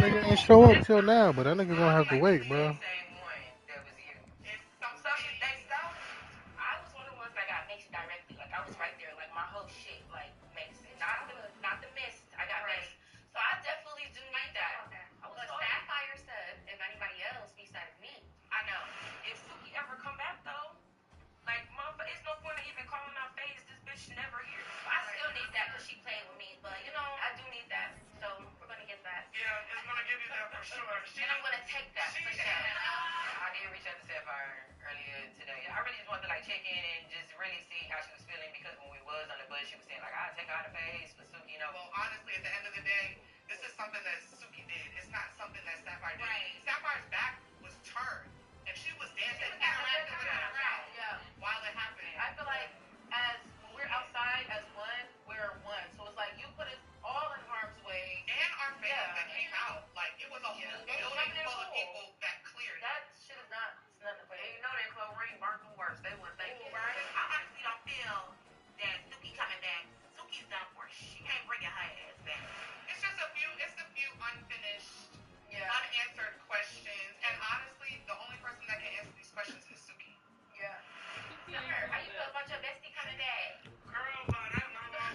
nigga ain't show up till now, but that nigga gonna have to wait, bro.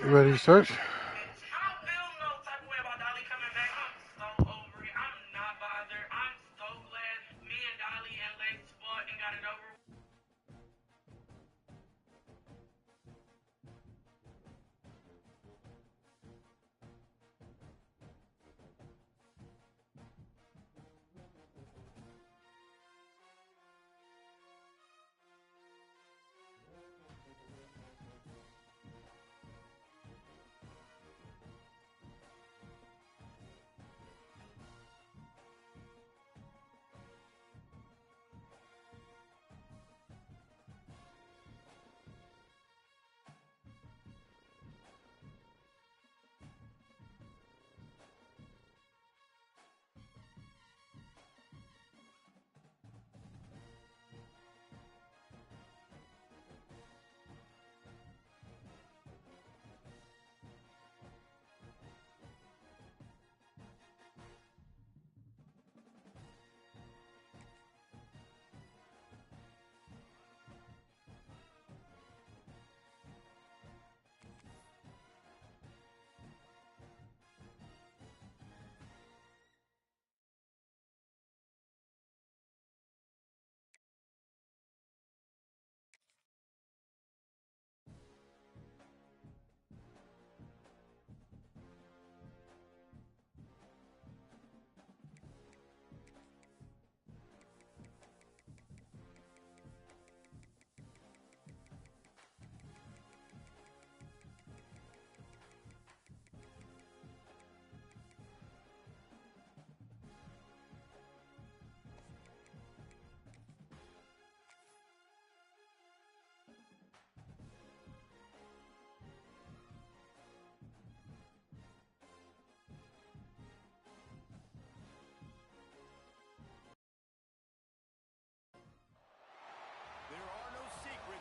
You ready to search?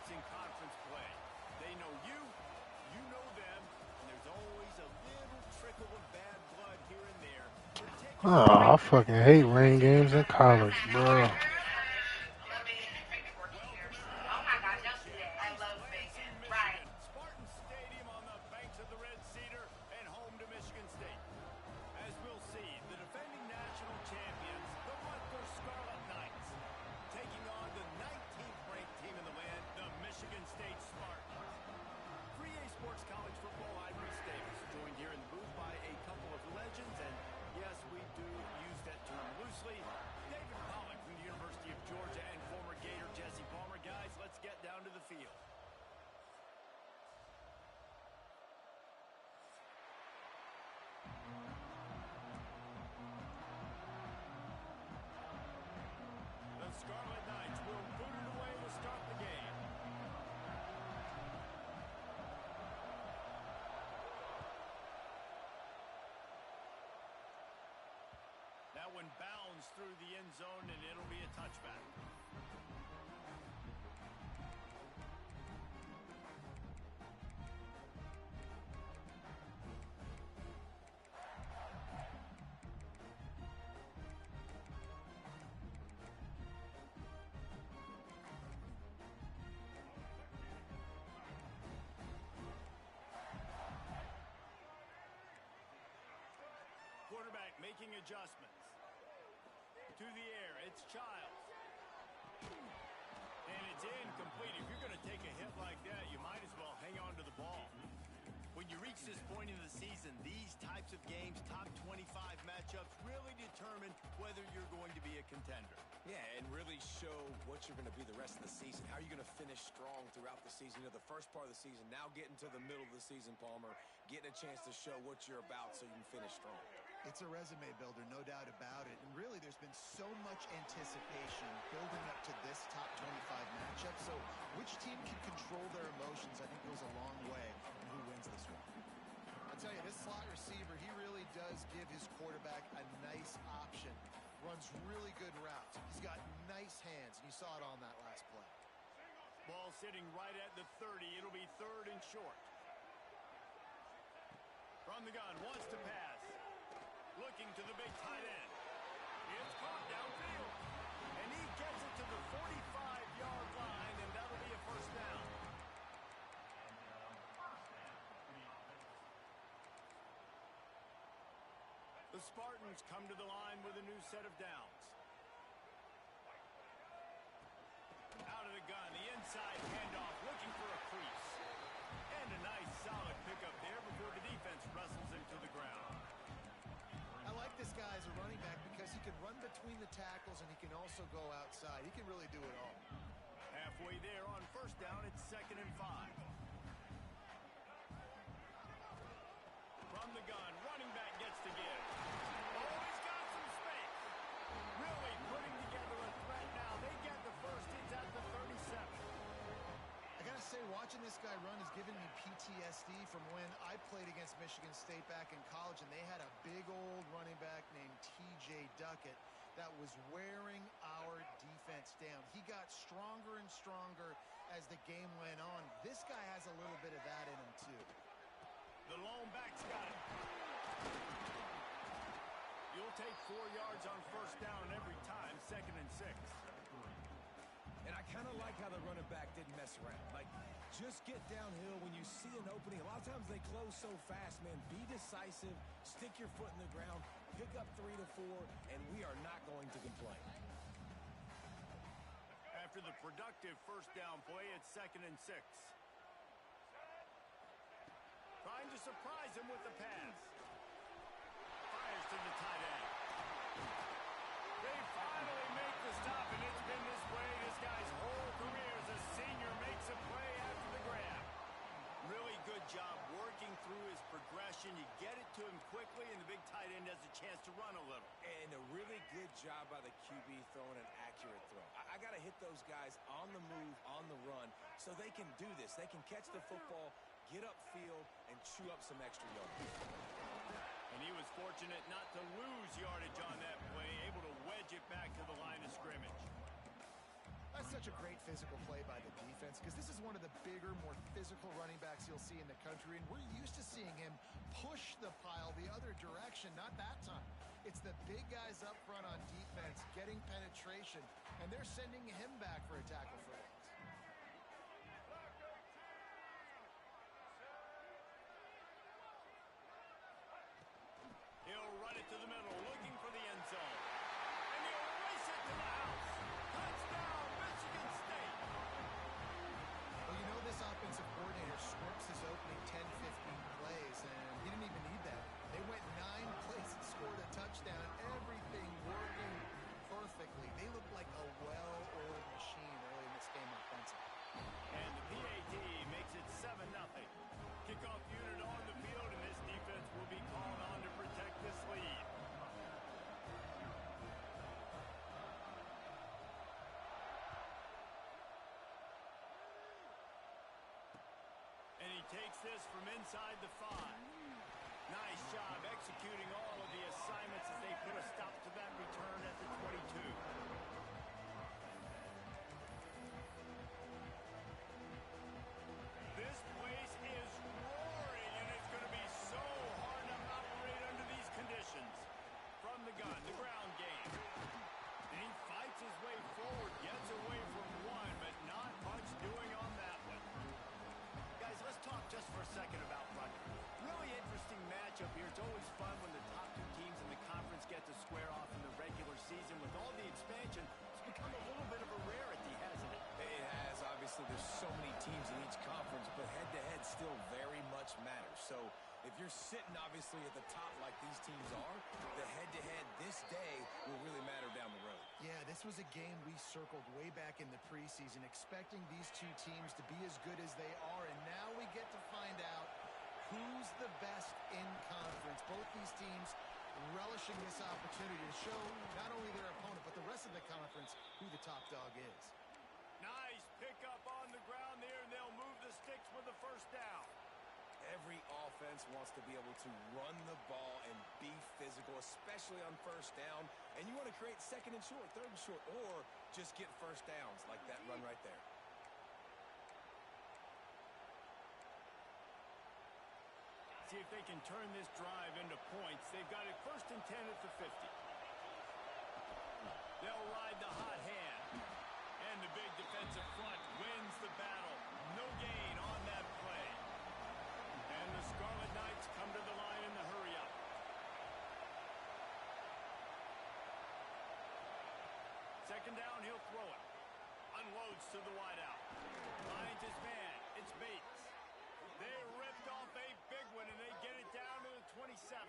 In conference play. They know you know them, and there's always a little trickle of bad blood here and there. Oh, I fucking hate rain games in college, bro. Spartan Stadium on the banks of the Red Cedar and home to Michigan State. As we'll see, the defending national champions, the Rutgers Scarlet Knights, taking on the 19th ranked team in the land, the Michigan State Spartans. 3A Sports College Football, I'm Reese Davis, joined here in the booth by a couple of legends, and yes, we do use that term loosely. David Pollock from the University of Georgia and former Gator Jesse Palmer. Guys, let's get down to the field. The Scarlet Knights will boot it away to start the game. That one bounds through the end zone, and it'll be a touchback. making adjustments. To the air, it's Childs. And it's incomplete. If you're going to take a hit like that, you might as well hang on to the ball. When you reach this point in the season, these types of games, top 25 matchups, really determine whether you're going to be a contender. Yeah, and really show what you're going to be the rest of the season. How are you going to finish strong throughout the season? You know, the first part of the season, now getting to the middle of the season, Palmer, getting a chance to show what you're about so you can finish strong. It's a resume builder, no doubt about it. And really, there's been so much anticipation building up to this top 25 matchup. So which team can control their emotions, I think, goes a long way in who wins this one. I'll tell you, this slot receiver, he really does give his quarterback a nice option. Runs really good routes. He's got nice hands, and you saw it on that last play. Ball sitting right at the 30. It'll be 3rd and short. From the gun, wants to pass. Looking to the big tight end. It's caught downfield. And he gets it to the 45-yard line, and that'll be a first down. The Spartans come to the line with a new set of downs. Out of the gun, the inside handoff, looking for a crease. And a nice solid pickup there before the defense wrestles him to the ground. I like this guy as a running back because he can run between the tackles and he can also go outside. He can really do it all. Halfway there on first down, it's 2nd and 5. From the gun, running back gets to give. Oh, he's got some space. Really putting together a threat now. They get the first. It's at the 37. I gotta say, watching this guy run has given me PTSD from when I played against Michigan State back in college, and they had a big old running back named T.J. Duckett that was wearing our defense down. He got stronger and stronger as the game went on. This guy has a little bit of that in him, too. The lone back's got it. You'll take 4 yards on first down every time, 2nd and 6. And I kind of like how the running back didn't mess around. Like, just get downhill when you see an opening. A lot of times they close so fast, man. Be decisive, stick your foot in the ground, pick up 3 to 4, and we are not going to complain. After the productive first down play, it's 2nd and 6. Trying to surprise him with the pass. Fires to the tight end. They finally make the stop, and it's been this way this guy's whole career as a senior makes a play after the grab. Really good job working through his progression. You get it to him quickly, and the big tight end has a chance to run a little. And a really good job by the QB throwing an accurate throw. I got to hit those guys on the move, on the run, so they can do this. They can catch the football, get upfield, and chew up some extra yards. And he was fortunate not to lose yardage on that play, able to wedge it back to the line of scrimmage. That's such a great physical play by the defense because this is one of the bigger, more physical running backs you'll see in the country, and we're used to seeing him push the pile the other direction. Not that time. It's the big guys up front on defense getting penetration, and they're sending him back for a tackle for loss. He'll run it to the middle, looking for the end zone. And he'll race it to the house. Touchdown, Michigan State. Well, you know this offensive coordinator scripts his opening 10, 15 plays, and he didn't even need that. They went 9 plays and scored a touchdown. Everything working perfectly. They look like a well-oiled machine early in this game offensively. And the PAT makes it 7-0. Kickoff unit on the field, and this defense will be called on to protect this lead. And he takes this from inside the 5. Nice job executing all of the assignments as they put a stop to that return at the 22. This place is roaring, and it's going to be so hard to operate under these conditions. From the gun, the ground game. And he fights his way forward, gets away from one, but not much doing on that one. Guys, let's talk just for a second about Rutgers. Really interesting matchup here. It's always fun when the top 2 teams in the conference So if you're sitting, obviously, at the top like these teams are, the head-to-head this day will really matter down the road. Yeah, this was a game we circled way back in the preseason, expecting these two teams to be as good as they are, and now we get to find out who's the best in conference. Both these teams relishing this opportunity to show not only their opponent, but the rest of the conference who the top dog is. Nice pickup on the ground there, and they'll move the sticks with the first down. Every offense wants to be able to run the ball and be physical, especially on first down. And you want to create second and short, third and short, or just get first downs like that run right there. See if they can turn this drive into points. They've got it 1st and 10 at the 50. They'll ride the hot hand. And the big defensive front wins the battle. No gain on that play. And the Scarlet Knights come to the line in the hurry-up. Second down, he'll throw it. Unloads to the wideout. Finds his man. It's Bates. They ripped off a big one, and they get it down to the 27.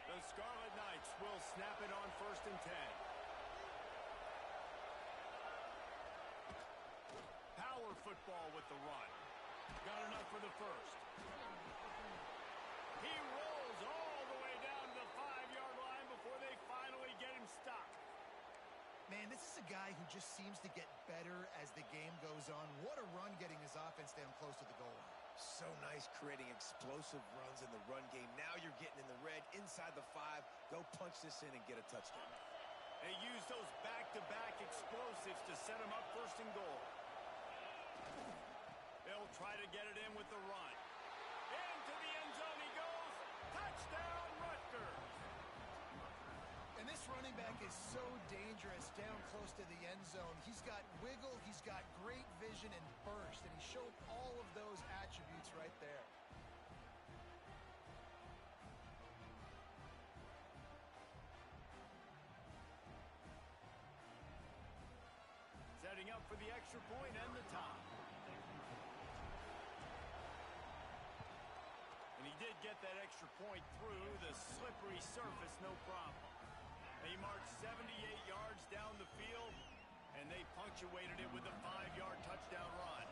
The Scarlet Knights will snap it on 1st and 10. Power football with the run. Got enough for the first. He rolls all the way down to the 5-yard line before they finally get him stopped. Man, this is a guy who just seems to get better as the game goes on. What a run getting his offense down close to the goal line. So nice creating explosive runs in the run game. Now you're getting in the red inside the 5. Go punch this in and get a touchdown. They use those back-to-back explosives to set him up 1st and goal. They'll try to get it in with the run. Into the end zone he goes. Touchdown, Rutgers. And this running back is so dangerous down close to the end zone. He's got wiggle, he's got great vision and burst, and he showed all of those attributes right there. Setting up for the extra point and the top. And he did get that extra point through the slippery surface, no problem. He marched 78 yards down the field, and they punctuated it with a 5-yard touchdown run.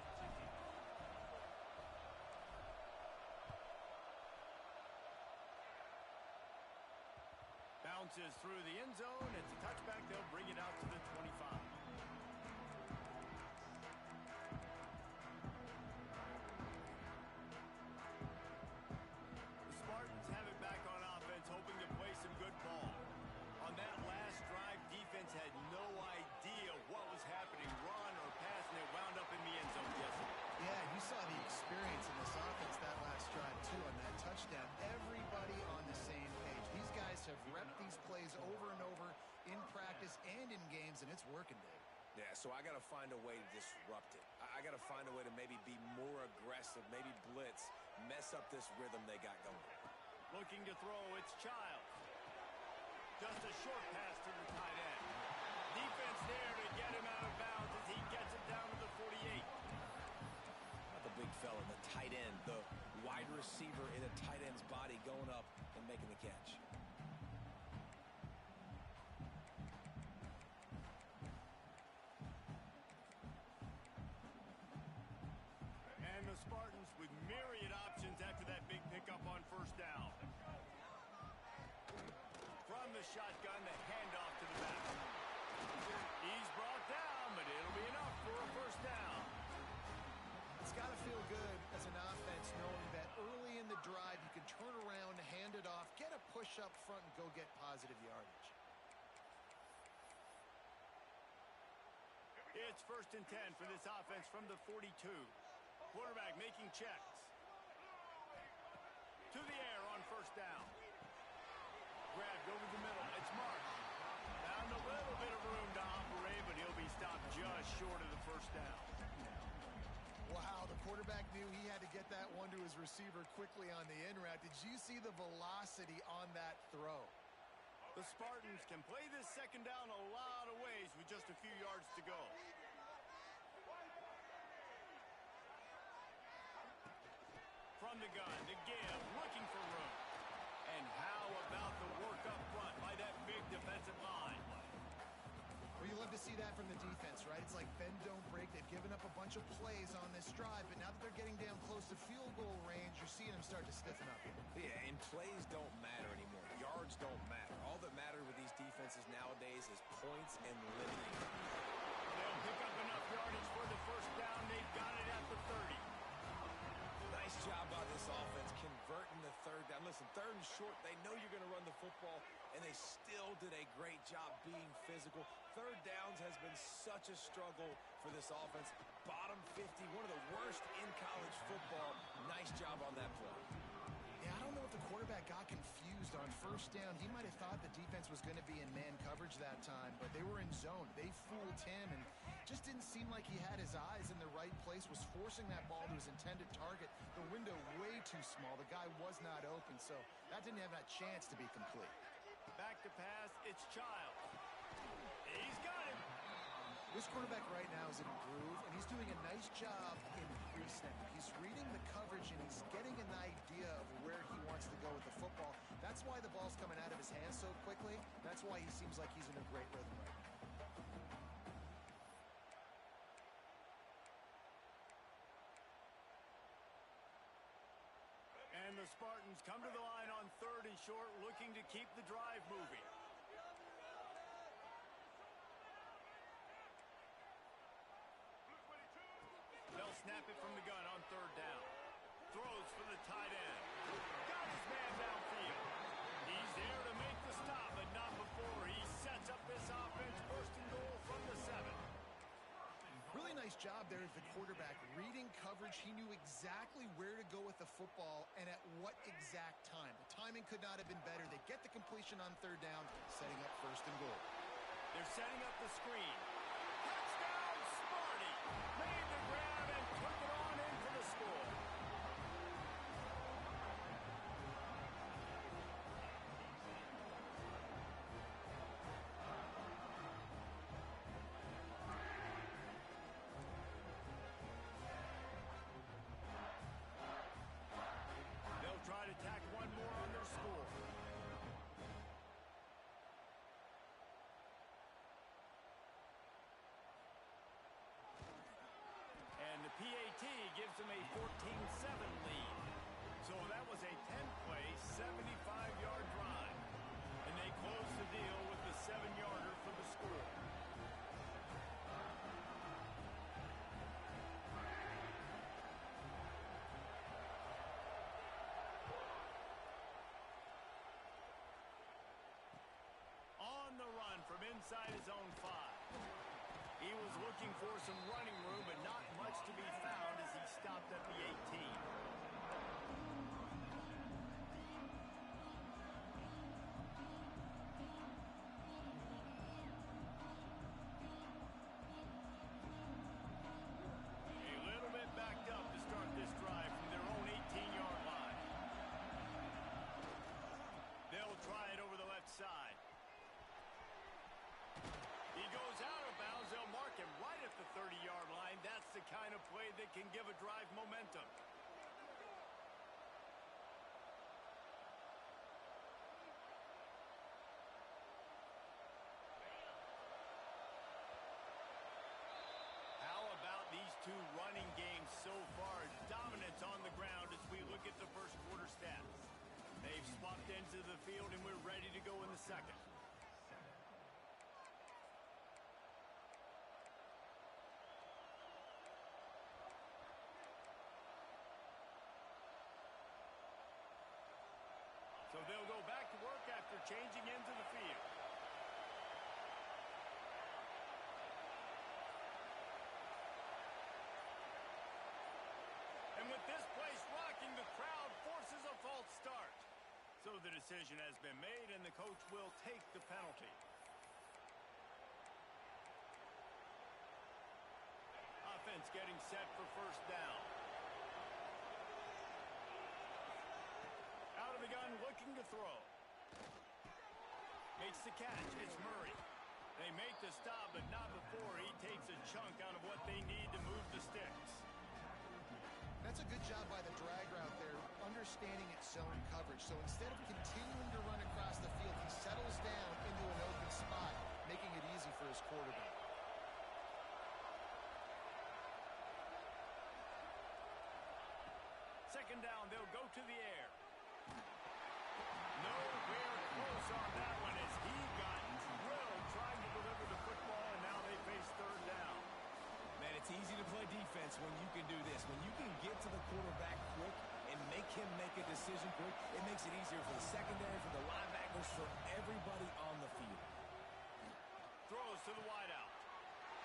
Bounces through the end zone. It's a touchback. They'll bring it out to the 25. Spartans have it back on offense, hoping to play some good ball. On that last drive, defense had no idea what was happening, run or pass, and it wound up in the end zone yesterday. Yeah, you saw the experience in this offense that last drive, too, on that touchdown. Everybody on the same page. These guys have repped these plays over and over in practice and in games, and it's working, Dave. Yeah, so I got to find a way to disrupt it. I got to find a way to maybe be more aggressive, maybe blitz, mess up this rhythm they got going. Looking to throw, it's Childs. Just a short pass to the tight end. Defense there to get him out of bounds as he gets it down to the 48. Not the big fella, the tight end, the wide receiver in a tight end's body going up and making the catch. And the Spartans with myriad options after that big pickup on 1st down. From the shotgun, the handoff to the back. He's brought down, but it'll be enough for a 1st down. It's got to feel good as an offense knowing that early in the drive you can turn around, hand it off, get a push up front, and go get positive yardage. It's 1st and 10 for this offense from the 42. Quarterback making checks. To the air on 1st down. Grabbed over the middle. It's Marsh. Found a little bit of room to operate, but he'll be stopped just short of the 1st down. Wow, the quarterback knew he had to get that one to his receiver quickly on the in route. Did you see the velocity on that throw? The Spartans can play this second down a lot of ways with just a few yards to go. From the gun, to give, looking for room. And how about the work up front by that big defensive line? Well, you love to see that from the defense, right? It's like bend, don't break. They've given up a bunch of plays on this drive, but now that they're getting down close to field goal range, you're seeing them start to stiffen up. Yeah, and plays don't matter anymore. Yards don't matter. All that matters with these defenses nowadays is points and limiting. They'll pick up enough yardage for the first down. They've got it at the 30. Nice job by this offense converting the third down. Listen, third and short, they know you're going to run the football, and they still did a great job being physical. Third downs has been such a struggle for this offense. Bottom 50, one of the worst in college football. Nice job on that play. Yeah, I don't know if the quarterback got confused on first down. He might have thought the defense was going to be in man coverage that time, but they were in zone. They fooled him and just didn't seem like he had his eyes in the right place, was forcing that ball to his intended target. The window way too small. The guy was not open, so that didn't have that chance to be complete. Back to pass, it's Childs. He's got him. This quarterback right now is in a groove, and he's doing a nice job in pre-snap. He's reading the coverage, and he's getting an idea of where he wants to go with the football. That's why the ball's coming out of his hands so quickly. That's why he seems like he's in a great rhythm right now. And the Spartans come to the line on 3rd and short, looking to keep the drive moving. They'll snap it from the gun on 3rd down. Throws for the tight end. Got his man downfield. He's there to make the stop, but not before he sets up this offense. 1st and goal from the 7. Really nice job there as the quarterback. Reading coverage, he knew exactly where to go with the football and at what exact time. The timing could not have been better. They get the completion on 3rd down, setting up 1st and goal. They're setting up the screen. Touchdown, Sparty! Made the grab and took it on in for the score. They'll try to tack one more on their score. And the PAT gives them a 14-7 lead. So that was a 10-play, 75-yard drive. And they close the deal with the 7-yarder for the score. On the run from inside his own 5. He was looking for some running room, but not much to be found as he stopped at the 18. A little bit backed up to start this drive from their own 18-yard line. They'll try it over the left side. He goes out of bounds. They'll mark him right at the 30-yard line. That's the kind of play that can give a drive momentum. How about these two running games so far? Dominance on the ground as we look at the first quarter stats. They've swapped into the field, and we're ready to go in the second. So they'll go back to work after changing into the field. And with this place rocking, the crowd forces a false start. So the decision has been made, and the coach will take the penalty. Offense getting set for 1st down. Out of the gun, looking to throw. Makes the catch. It's Murray. They make the stop, but not before he takes a chunk out of what they need to move the sticks. That's a good job by the drag route there, understanding its zone coverage. So instead of continuing to run across the field, he settles down into an open spot, making it easy for his quarterback. Second down, they'll go to the air. Nowhere close on that one as he got drilled trying to deliver the football, and now they face third down. Man, it's easy to play defense when you can do this. When you can get to the quarterback quick and make him make a decision quick, it makes it easier for the secondary, for the linebackers, for everybody on the field. Throws to the wideout.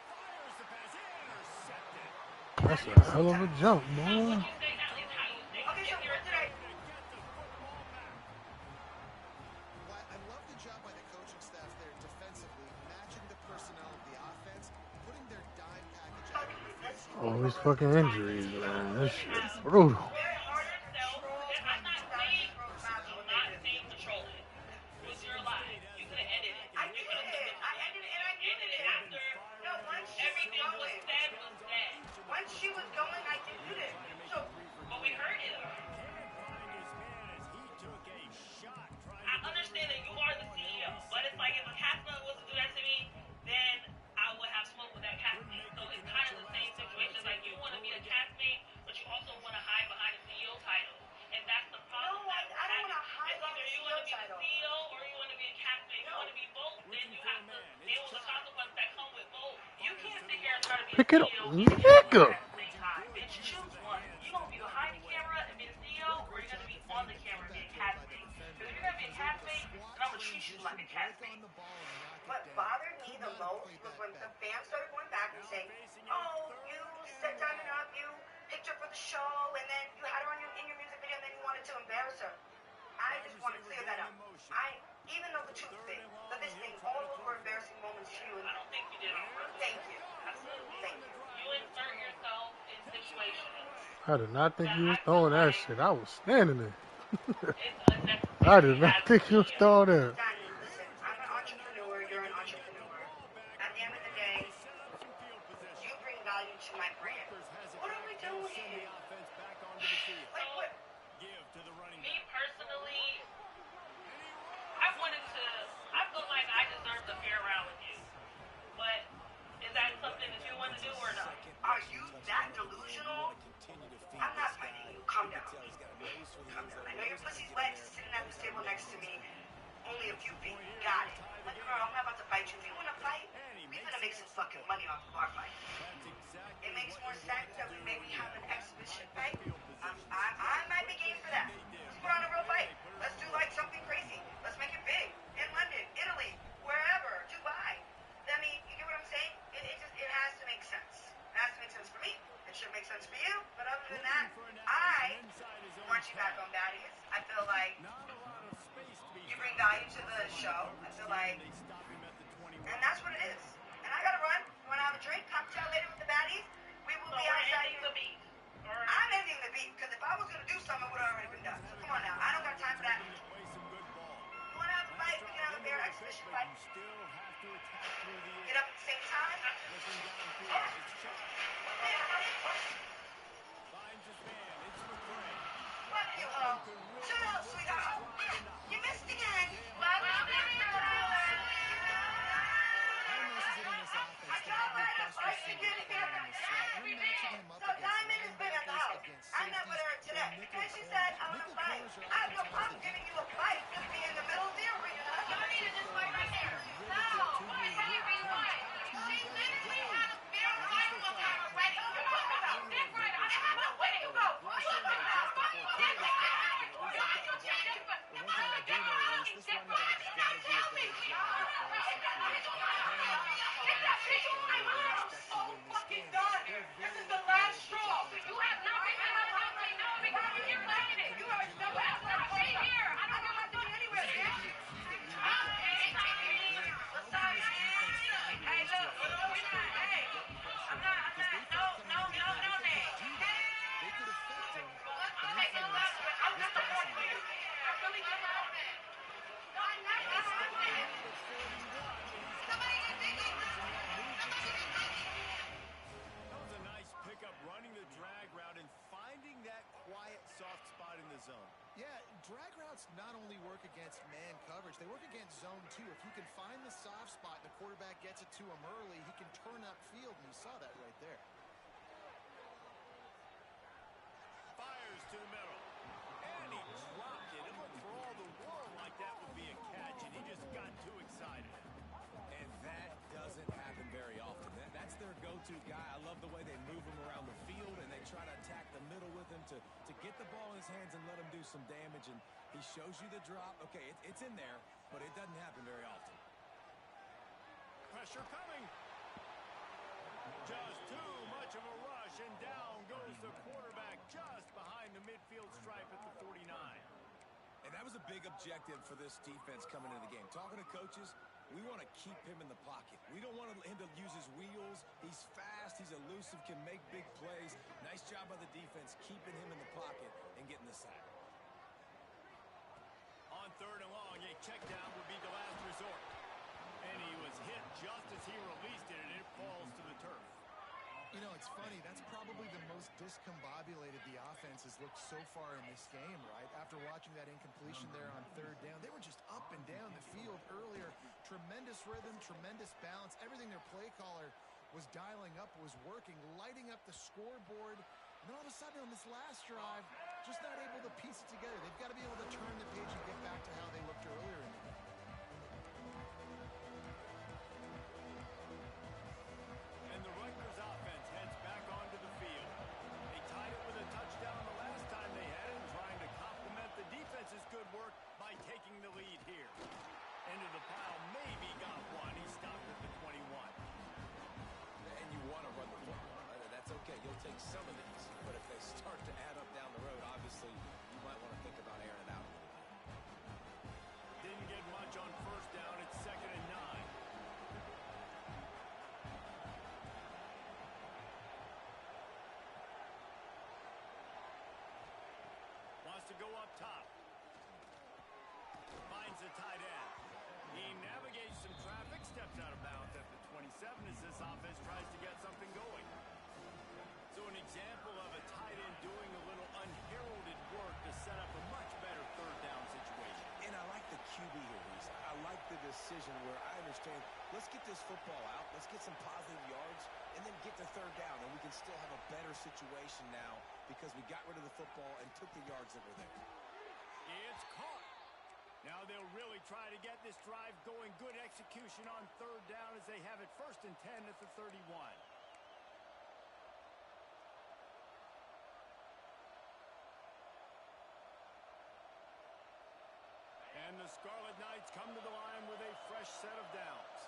Fires the pass. Intercepted. That's a hell of a jump, boy. I love the job by the coaching staff there defensively, matching the personnel of the offense, putting their dime package out. All these fucking injuries, man. This shit brutal. Pick it up, nigga. What bothered me the most was when the fans started going back and saying, "Oh, you said time enough, you picked her for the show, and then you had her on in your music video, and then you wanted to embarrass her." I just want to clear that up. Even though the truth thing, but this thing, all those were embarrassing moments to you. And I don't think you did. Thank you. Absolutely. Thank you. You insert yourself in situations. I did not think you was throwing that shit. I was standing there. I did not think you was throwing that. Listen, I'm an entrepreneur. You're an entrepreneur. At the end of the day, you bring value to my brand. What are we doing? Like what? Me personally, I feel like I deserve to be around with you. But is that something that you want to do or not? Are you that delusional? I'm not fighting you. Calm down. Calm down. I know your pussy's wet, just sitting at this table next to me. Only a few feet. Got it. But girl, I'm not about to fight you. If you want to fight, we're going to make some fucking money off of our fight. It makes more sense that we maybe have an exhibition fight. I might be game for that. Let's put on a real fight. Let's do like something crazy. Let's make it big. In London, Italy, wherever, Dubai. I mean, you get what I'm saying? It has to make sense. It has to make sense for me. It should make sense for you. But other than that, I want you back on Baddies. I feel like you bring value to the show. I feel like, and that's what it is. And I gotta run. You wanna have a drink, cocktail later with the Baddies? We will be outside the beat. I'm ending the beat because if I was gonna do something, it would have already been done. So come on now. I don't got time for that. You wanna have a fight? We can have a bear exhibition fight. Get up at the same time. What you chill out, sweetheart. You missed again. I tried letting her fight to get it here. So Diamond has been at the house. I met with her today. And she said, I want to fight. I have no problem giving you a fight. Just be in the middle of the arena. You don't need this fight right here. No. Why? She literally has beer rifle already. Where do you go? You coverage. They work against zone 2. If you can find the soft spot and the quarterback gets it to him early, he can turn upfield, and you saw that right there. Fires to the middle. And he dropped it. It looked for all the world like that would be a catch, and he just got too excited. And that doesn't happen very often. That's their go-to guy. I love the way they move him around the field, and they try to attack the middle with him to get the ball in his hands and let him do some damage. And he shows you the drop. Okay, it's in there, but it doesn't happen very often. Pressure coming. Just too much of a rush, and down goes the quarterback just behind the midfield stripe at the 49. And that was a big objective for this defense coming into the game. Talking to coaches, we want to keep him in the pocket. We don't want him to use his wheels. He's fast. He's elusive, can make big plays. Nice job by the defense keeping him in the pocket and getting the sack. On 3rd and long, a check down would be the last resort. And he was hit just as he released it, and it falls to the turf. You know, it's funny. That's probably the most discombobulated the offense has looked so far in this game, right? After watching that incompletion there on 3rd down, they were just up and down the field earlier. Tremendous rhythm, tremendous balance. Everything their play caller was dialing up was working, lighting up the scoreboard. And then all of a sudden on this last drive, just not able to piece it together. They've got to be able to turn the page and get back to how they looked earlier in the game. And the Rutgers offense heads back onto the field. They tied it with a touchdown the last time they had it, and trying to complement the defense's good work by taking the lead here. Into the pile, maybe got one. He stopped at the 21. And you want to run the football. That's okay. You'll take some of these. But if they start to add up down the road, obviously, you might want to think about airing it out a little bit. Didn't get much on 1st down. It's 2nd and 9. Wants to go up top. Finds the tight end. He navigates some traffic, steps out of bounds at the 27 as this offense tries to get something going. So an example of a tight end doing a little unheralded work to set up a much better 3rd down situation. And I like the QB here, Reese. I like the decision where I understand, let's get this football out, let's get some positive yards, and then get to 3rd down, and we can still have a better situation now because we got rid of the football and took the yards that were there. It's caught. Now they'll really try to get this drive going. Good execution on 3rd down as they have it 1st and 10 at the 31. And the Scarlet Knights come to the line with a fresh set of downs.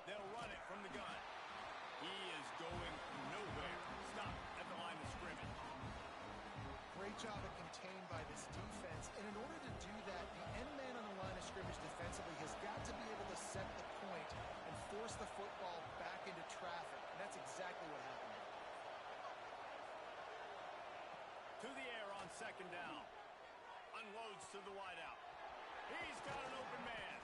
They'll run it from the gun. He is going nowhere. Stop at the line of scrimmage. Great job of contained by this defense. And in order to do that, the end man on the line of scrimmage defensively has got to be able to set the point and force the football back into traffic. And that's exactly what happened. To the air on 2nd down. Unloads to the wideout. He's got an open man.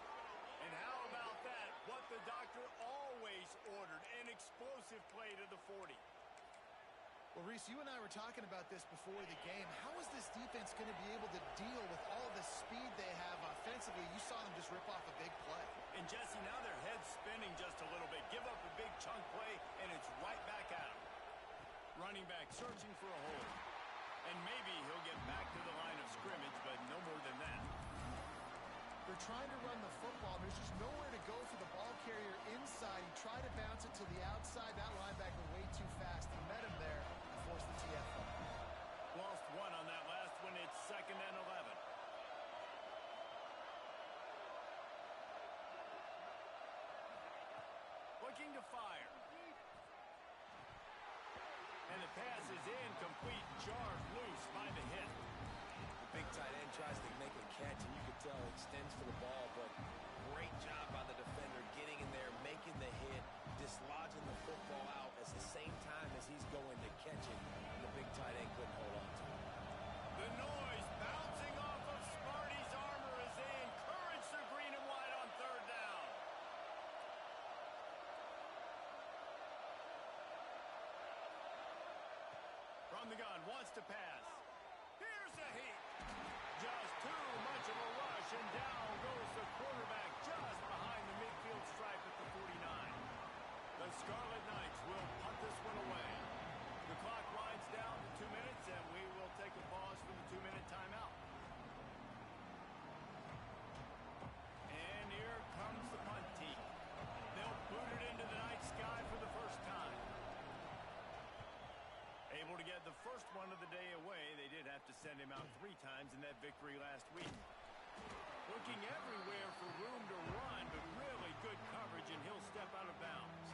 And how about that? What the doctor always ordered. An explosive play to the 40. Well, Reese, you and I were talking about this before the game. How is this defense going to be able to deal with all the speed they have offensively? You saw them just rip off a big play. And, Jesse, now their head's spinning just a little bit. Give up a big chunk play, and it's right back at them. Running back searching for a hole. And maybe he'll get back to the line of scrimmage, but no more than that. They're trying to run the football. There's just nowhere to go for the ball carrier inside. He tried to bounce it to the outside. That linebacker way too fast. He met him there and forced the TFL. Lost one on that last one. It's 2nd and 11. Looking to fire. And the pass is incomplete. Jarred loose by the hit. The big tight end tries to make a catch, and you could tell it extends for the ball, but great job by the defender getting in there, making the hit, dislodging the football out at the same time as he's going to catch it, and the big tight end couldn't hold on to it. The noise bouncing off of Smarty's armor as they encourage the green and white on 3rd down. From the gun, wants to pass. Here's a heat. Just too much of a send him out 3 times in that victory last week. Looking everywhere for room to run, but really good coverage, and he'll step out of bounds.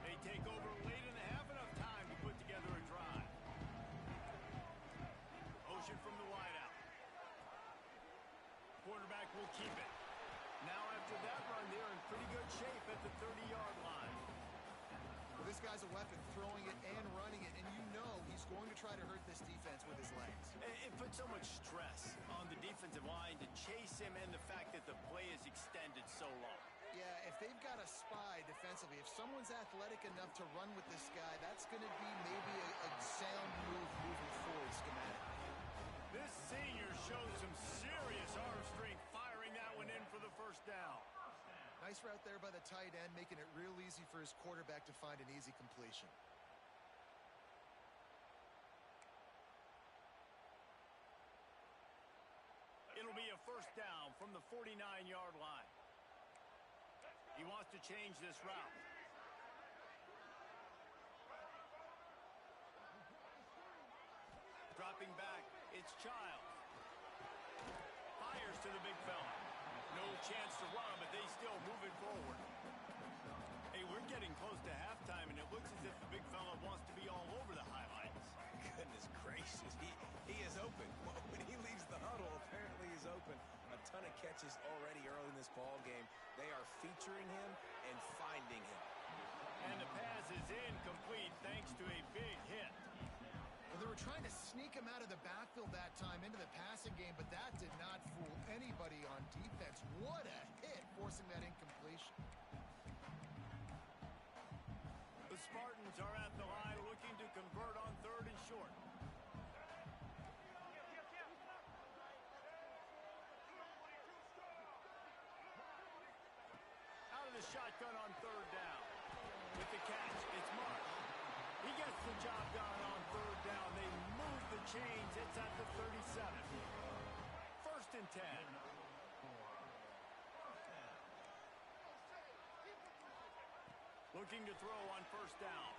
They take over late in the half, enough time to put together a drive. Motion from the wideout. Quarterback will keep it. Now after that run, they're in pretty good shape at the 30-yard line. Well, this guy's a weapon, throwing it and running it, and you know he's going to try to hurt this defense with his legs. It puts so much stress on the defensive line to chase him, and the fact that the play is extended so long. Yeah, if they've got a spy defensively, if someone's athletic enough to run with this guy, that's going to be maybe a sound move moving forward schematically. This senior shows some serious arm strength, firing that one in for the first down. Nice route there by the tight end, making it real easy for his quarterback to find an easy completion. It'll be a first down from the 49-yard line. He wants to change this route. Dropping back, it's Childs. Fires to the big fella. No chance to run, but they still move it forward. Hey, we're getting close to halftime, and it looks as if the big fella wants to be all over the highlights. Goodness gracious, he is open. When he leaves the huddle, apparently he's open. A ton of catches already early in this ball game. They are featuring him and finding him. And the pass is incomplete thanks to a big hit. Well, they were trying to sneak him out of the backfield that time into the passing game, but that did not fool anybody on defense. What a hit, forcing that incompletion. The Spartans are at the line looking to convert on 3rd and short. Out of the shotgun on 3rd down. With the catch, it's Mark. He gets the job done on 3rd down. They move the chains. It's at the 37. 1st and 10. Looking to throw on 1st down.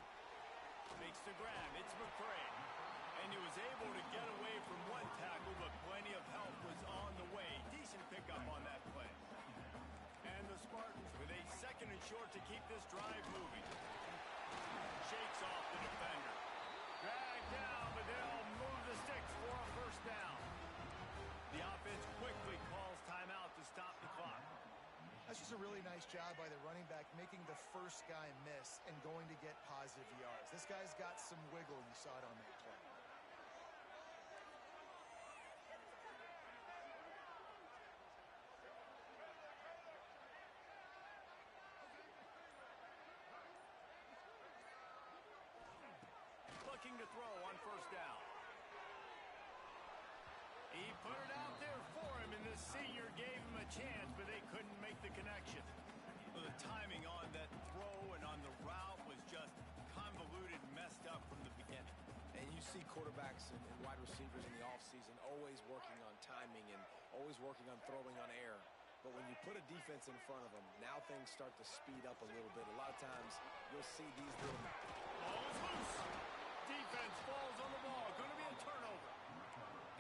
Makes the grab. It's McCray. And he was able to get away from one tackle, but plenty of help was on the way. Decent pickup on that play. And the Spartans with a 2nd and short to keep this drive moving. Shakes off the defender. Dragged down, but they'll move the sticks for a 1st down. The offense quickly calls timeout to stop the clock. That's just a really nice job by the running back, making the first guy miss and going to get positive yards. This guy's got some wiggle, and you saw it on that play. Looking to throw on 1st down. He put it out there for him, and the senior gave him a chance, but they couldn't make the connection. Well, the timing on that throw and on the route was just convoluted, messed up from the beginning. And you see quarterbacks and wide receivers in the offseason always working on timing and always working on throwing on air. But when you put a defense in front of them, now things start to speed up a little bit. A lot of times you'll see these little... Ball is loose. Defense falls on the ball. Going to be a turnover.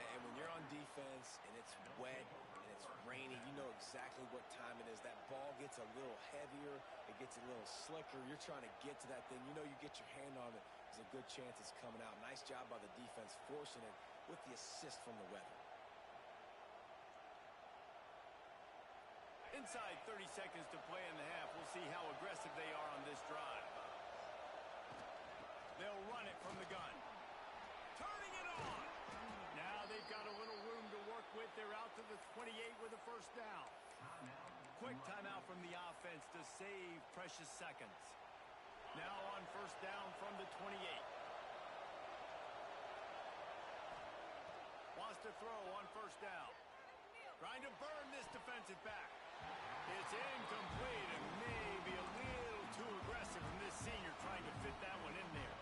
And when you're on defense and it's wet and it's rainy, you know exactly what time it is. That ball gets a little heavier. It gets a little slicker. You're trying to get to that thing. You know you get your hand on it. There's a good chance it's coming out. Nice job by the defense forcing it with the assist from the weather. Inside 30 seconds to play in the half. We'll see how aggressive they are on this drive. They'll run it from the gun. Turning it on. Now they've got a little room to work with. They're out to the 28 with a 1st down. Quick timeout from the offense to save precious seconds. Now on 1st down from the 28. Wants to throw on 1st down. Trying to burn this defensive back. It's incomplete and maybe a little too aggressive from this senior trying to fit that one in there.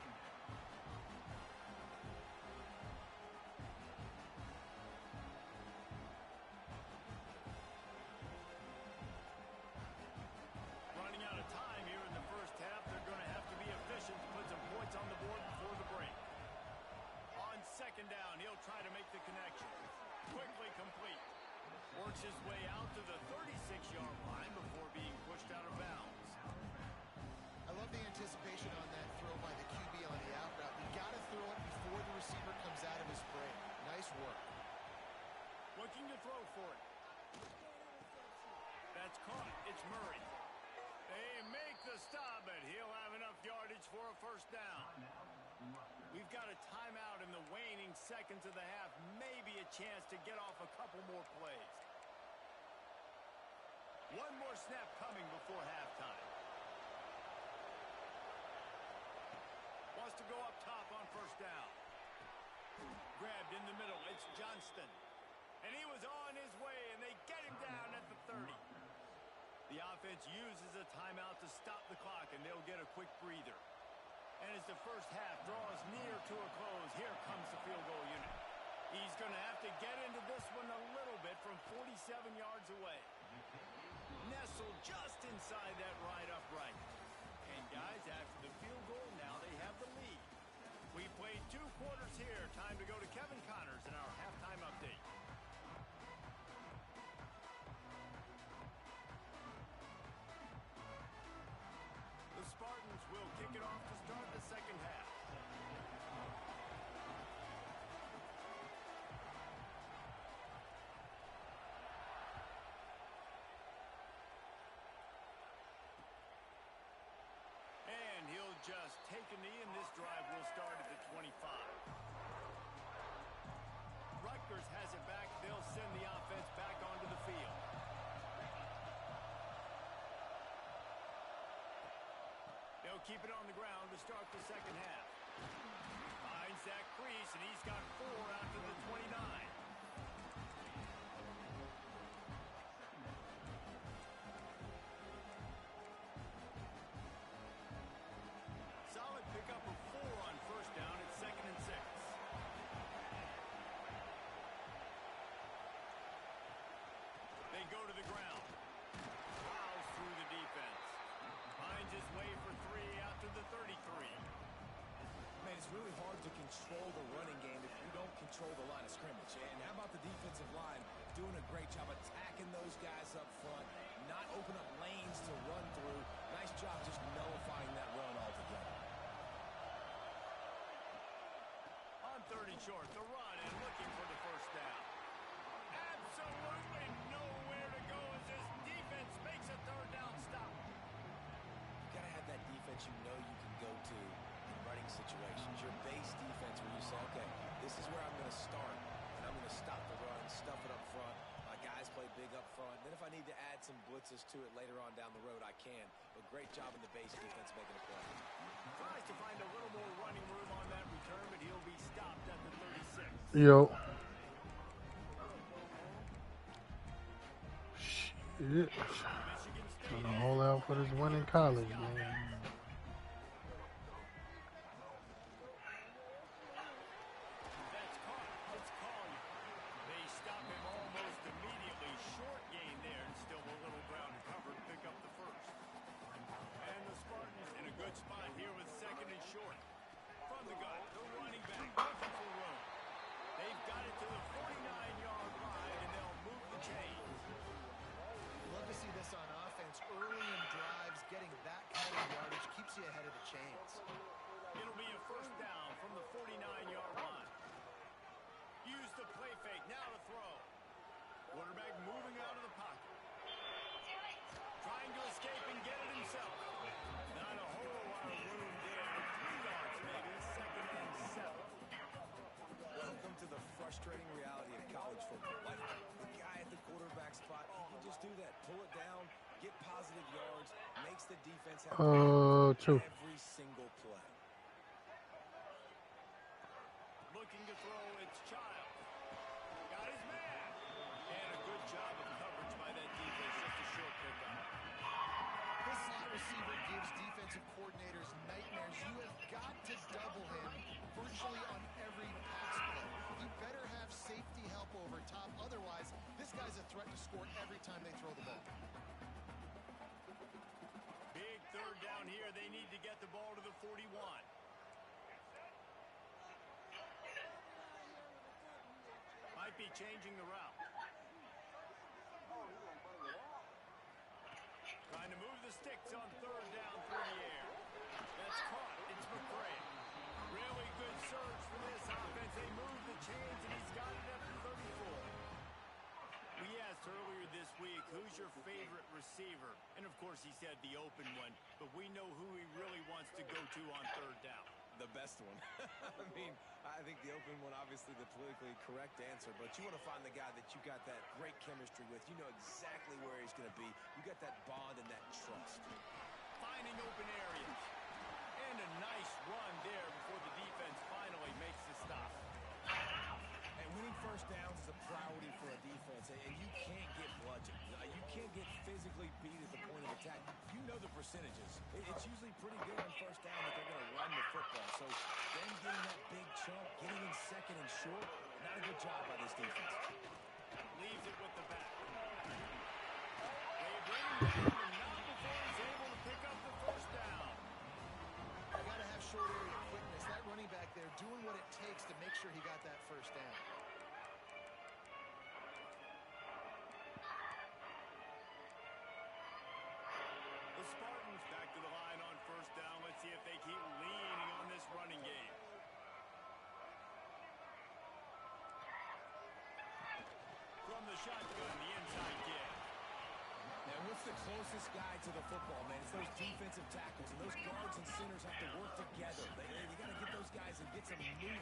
That's caught. It's Murray. They make the stop, but he'll have enough yardage for a first down. We've got a timeout in the waning seconds of the half. Maybe a chance to get off a couple more plays. One more snap coming before halftime. Wants to go up top on first down. Grabbed in the middle. It's Johnston. And he was on his way, and they get him down at the 30. The offense uses a timeout to stop the clock, and they'll get a quick breather. And as the first half draws near to a close, here comes the field goal unit. He's going to have to get into this one a little bit from 47 yards away. Nestled just inside that right upright. And guys, after the field goal, now they have the lead. We played 2 quarters here. Time to go to Kevin Connors in our halftime update. The Spartans will kick it off to start the second half. And he'll just take a knee, and this drive will start at the 25. Rutgers has it back. They'll send the offense back onto the field. They'll keep it on the ground to start the second half. Finds that crease, and he's got 4 out to the 29. Solid pickup of 4 on first down at 2nd and 6. They go to the ground. Plows through the defense. Finds his way for 3 out to the 33. Man, it's really hard to control the running game if you don't control the line of scrimmage. And how about the defensive line doing a great job attacking those guys up front, not open up lanes to run through. Nice job just nullifying that run altogether. On 30 short, the run and looking for the first down. Absolutely nowhere to go as this defense makes a third down stop. You got to have that defense you know you can go to in running situations. Your base defense where you say, okay, this is where I'm going to start, and I'm going to stop the run, stuff it up front. My guys play big up front. Then if I need to add some blitzes to it later on down the road, I can. But great job in the base defense making a play. Tries to find a little more running room on that return, but he'll be stopped at the 36. Yo. Shit. Trying to hold out for this win in college, man. That's caught. It's Collier. They stop him almost immediately. Short gain there, and still a little ground to cover to pick up the first. And the Spartans in a good spot here with 2nd and short. From the gun, the running back looking for room. They've got it to the 49-yard line, and they'll move the chains. Love to see this on offense. Early in drives, getting that kind of yardage keeps you ahead of the chains. It'll be a first down from the 49-yard line. Use the play fake, now to throw. Quarterback moving out of the pocket. Trying to escape and get it himself. Not a whole lot of room there. 3 yards maybe, 2nd and 7. Welcome to the frustrating reality of college football. Like, the guy at the quarterback spot, he can just do that. Pull it down, get positive yards, makes the defense have True. every single play. Looking to throw, it's Child. Got his man. And a good job of coverage by that defense. Just a short pickup. This slot receiver gives defensive coordinators nightmares. You have got to double him virtually on every pass play. You better have safety help over top. Otherwise, this guy's a threat to score every time they throw the ball. Big third down here. They need to get the ball to the 41. Might be changing the route. Trying to move the sticks on third down through the air. That's caught. It's McCray. Really good surge for this offense. They move the chains, and he's got it up to 34. We asked earlier this week, who's your favorite receiver? And, of course, he said the open one, but we know who he really wants to go to on third down. The best one. I mean, I think the open one, obviously the politically correct answer, but you want to find the guy that you got that great chemistry with. You know exactly where he's going to be. You got that bond and that trust. Finding open areas. And a nice run there before the defense finally makes the stop. And winning first downs is a priority for a defense, and you can't get bludgeoned. You can't get physically beat at the point of attack. You know the percentages. It's usually pretty good on first down that they're going to run the football. So them getting that big chunk, getting in second and short, not a good job by this defense. Leaves it with the back. They bring him down, and not before he's able to pick up the first down. You got to have short area quickness. That running back there doing what it takes to make sure he got that first down. The Spartans back to the line on first down. Let's see if they keep leaning on this running game. From the shotgun, the inside kick. Now, what's the closest guy to the football, man? It's those defensive tackles, and those guards and centers have to work together. You got to get those guys and get some movement.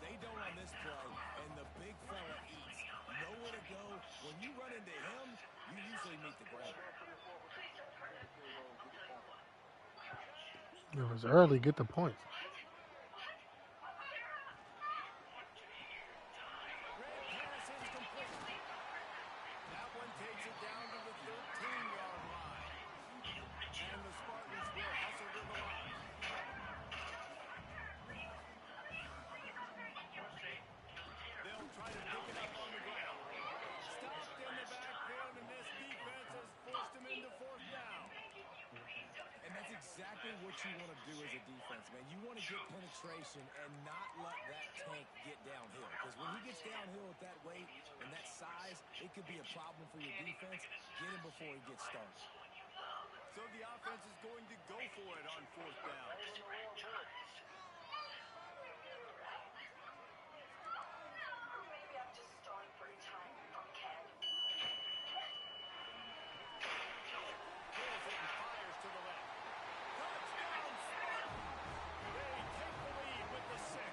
They don't on this play, and the big fella eats. Nowhere to go. When you run into him, you usually meet the ground. It was early. Get the point. That one takes it down to the 13-yard line. And the Spartans will hustle to the line. They'll try to pick it up on the ground. Stopped in the backfield, and this defense has forced him into fourth down. And that's exactly what you want to do as a defense, man. You want to get penetration and not let that tank get downhill. Because when he gets downhill at that weight and that size, it could be a problem for your defense. Get him before he gets started. So the offense is going to go for it on fourth down. Maybe I'm just starting for retirement from Ken. Pulls it and fires to the left. Touchdown, Spartans! They take the lead with the 6.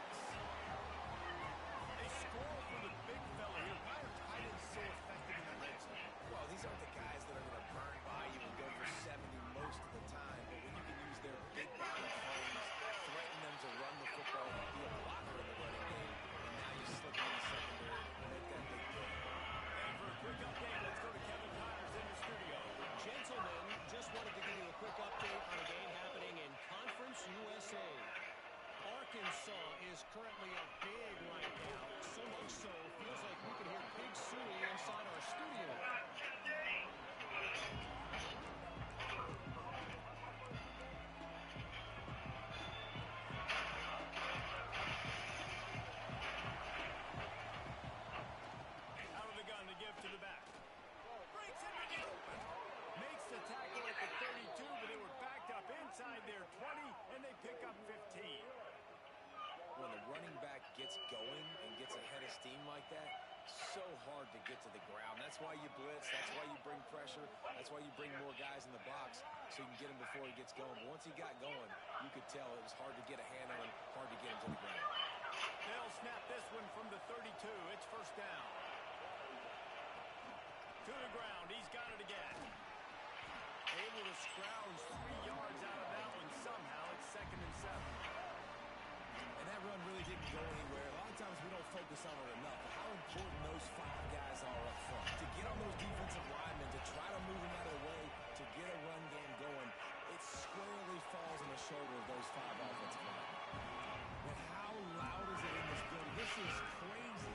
They score for the big fella here. Why are tight ends so effective in the red zone? Well, these aren't the guys that are going to burn by you and go for 70 most of the time. But when you can use their big body frames, threaten them to run the football and be a blocker in the running game, and now you slip in the secondary and make that big play. And for a quick update, let's go to Kevin Myers in the studio. Gentlemen, just wanted to give you a quick update on a game happening in Conference USA. Arkansas is currently up big right now. So much so, feels like we can hear Big Suey inside our studio. Out of the gun to give to the back. Breaks into the open. Makes the tackle at the 32, but they were backed up inside their 20, and they pick up 15. When the running back gets going and gets ahead of steam like that, so hard to get to the ground. That's why you blitz. That's why you bring pressure. That's why you bring more guys in the box so you can get him before he gets going. But once he got going, you could tell it was hard to get a hand on him, hard to get him to the ground. They'll snap this one from the 32. It's first down. To the ground. He's got it again. Able to scrounge 3 yards out of that one somehow. It's 2nd and 7. And that run really didn't go anywhere. A lot of times we don't focus on it enough. How important those 5 guys are up front. To get on those defensive linemen, to try to move them out of the way, to get a run game going, it squarely falls on the shoulder of those 5 offensive linemen. And how loud is it in this building? This is crazy.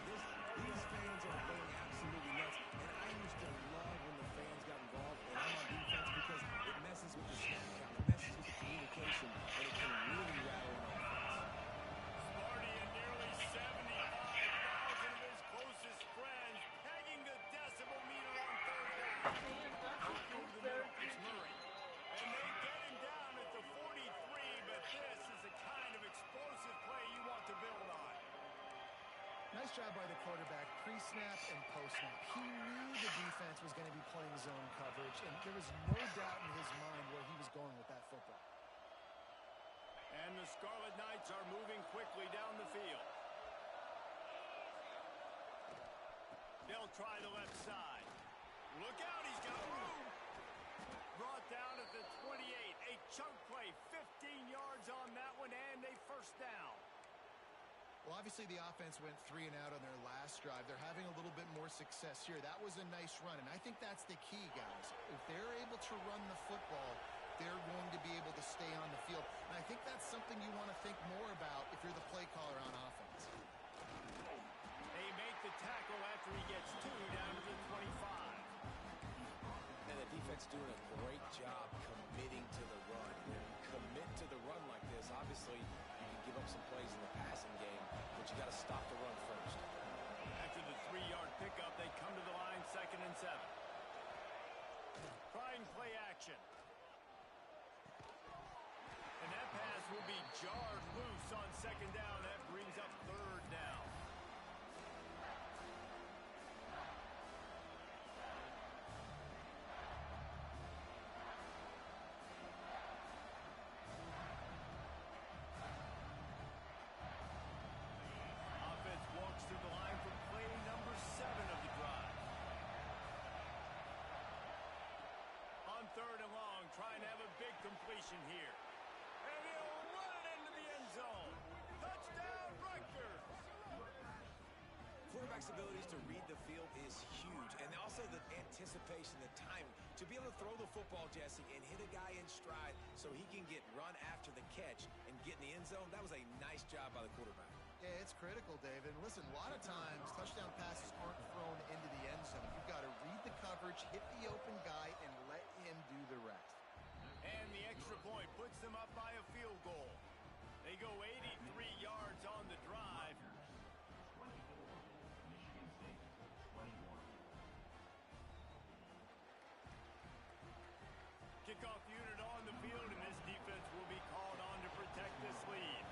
These fans are going absolutely nuts. And I used to love when the fans got involved and I'm on defense because it messes with the snap count. It messes with the communication, and it can really rattle an offense. Sparty and nearly 75,000 of his closest friends pegging the decibel meter on third down. job by the quarterback, pre-snap and post-snap. He knew the defense was going to be playing zone coverage, and there was no doubt in his mind where he was going with that football. And the Scarlet Knights are moving quickly down the field. They'll try the left side. Look out, he's got room. Brought down at the 28. A chunk play, 15 yards on that one, and a first down. Well, obviously the offense went 3 and out on their last drive. They're having a little bit more success here. That was a nice run, and I think that's the key, guys. If they're able to run the football, they're going to be able to stay on the field. And I think that's something you want to think more about if you're the play caller on offense. They make the tackle after he gets 2 down to the 25. And the defense doing a great job committing to the run. When you commit to the run like this, obviously you can give up some plays in the passing game, but you got to stop the run first. After the 3-yard pickup, they come to the line, 2nd and 7. Trying play action. And that pass will be jarred loose on 2nd down. That brings up 3rd down. Offense walks through the line for play number 7 of the drive. On 3rd and long, trying to have a big completion here. And he'll run it into the end zone. Touchdown, Rutgers. Quarterback's abilities to read the field is huge, and also the anticipation, the timing. To be able to throw the football, Jesse, and hit a guy in stride so he can get run after the catch and get in the end zone, that was a nice job by the quarterback. Yeah, it's critical, David. And listen, a lot of times touchdown passes aren't thrown into the end zone. You've got to read the coverage, hit the open guy, and let him do the rest. And the extra point puts them up by a field goal. They go 83 yards on the drive. Kickoff unit on the field, and this defense will be called on to protect this lead.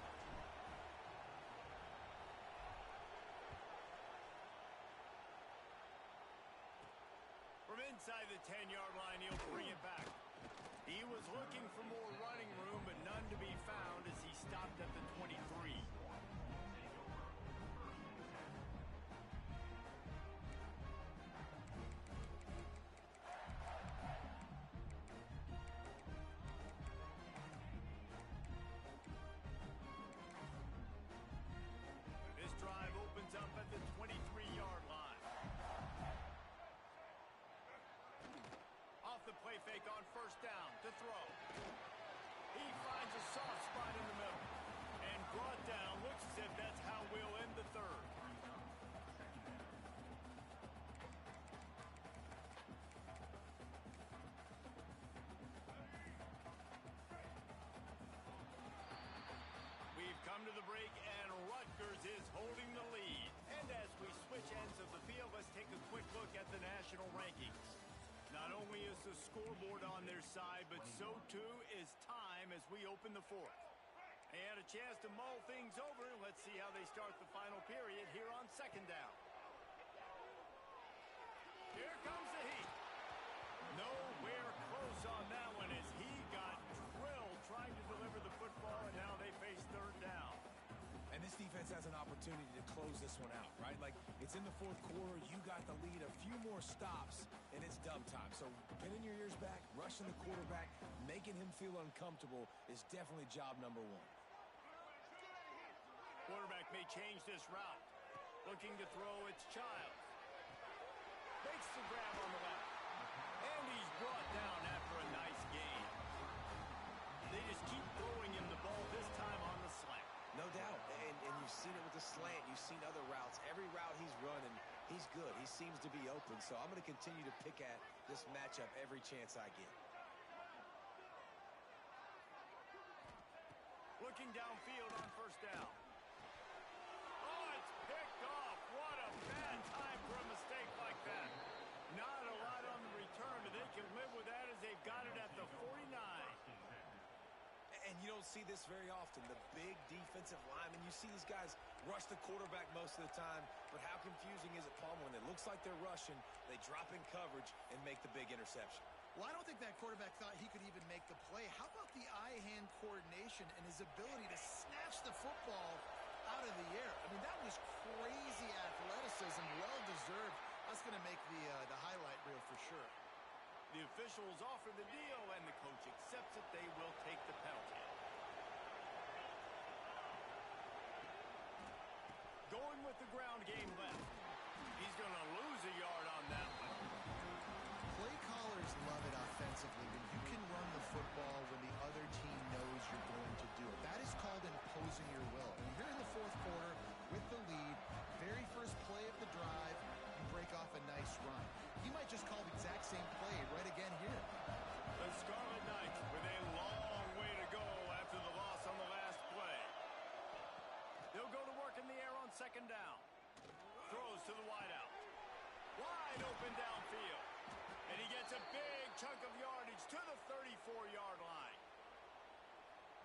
From inside the 10-yard line, he'll bring it back. He was looking for more running room, but none to be found as he stopped at the 23. This drive opens up at the 23-yard line. Off the play fake on 1st down to throw. He finds a soft spot in the middle. And brought down. Looks as if that's how we'll end the 3rd. We've come to the break, and Rutgers is holding the lead. And as we switch ends of the field, let's take a quick look at the national rankings. Not only is the scoreboard on their side, but so too is time as we open the 4th. They had a chance to mull things over. Let's see how they start the final period here on 2nd down. Here comes the heat. Nowhere close on that one as he got drilled trying to deliver the football, and now they face 3rd down. And this defense has an opportunity to close this one out, right? Like, it's in the 4th quarter, you got the lead, a few more stops, and it's dub time. So pinning your ears back, rushing the quarterback, making him feel uncomfortable is definitely job number 1. Quarterback may change this route. Looking to throw, it's Childs. Makes the grab on the left. And he's brought down after a nice gain. They just keep throwing him the ball, this time on the slant. No doubt, and you've seen it with the slant. You've seen other routes. Every route he's running, he's good. He seems to be open, so I'm going to continue to pick at this matchup every chance I get. Looking downfield on 1st down. Oh, it's picked off. What a bad time for a mistake like that. Not a lot on the return, but they can live with that as they've got it at the 49. And you don't see this very often. The big defensive linemen, you see these guys rush the quarterback most of the time, but how confusing is it, Palmer, when it looks like they're rushing, they drop in coverage and make the big interception? Well, I don't think that quarterback thought he could even make the play. How about the eye-hand coordination and his ability to snatch the football out of the air? I mean, that was crazy athleticism, well-deserved. That's going to make the highlight reel for sure. The officials offer the deal, and the coach accepts it. They will take the penalty. Going with the ground game left. He's going to lose a yard on that one. Play callers love it offensively when you can run the football when the other team knows you're going to do it. That is called imposing your will. And here in the fourth quarter with the lead, very first play of the drive, you break off a nice run. He might just call the exact same play right again here. The Scarlet Knights with a long way to go after the loss on the last play. They'll go to work in the air on second down. Throws to the wideout. Wide open downfield. And he gets a big chunk of yardage to the 34-yard line.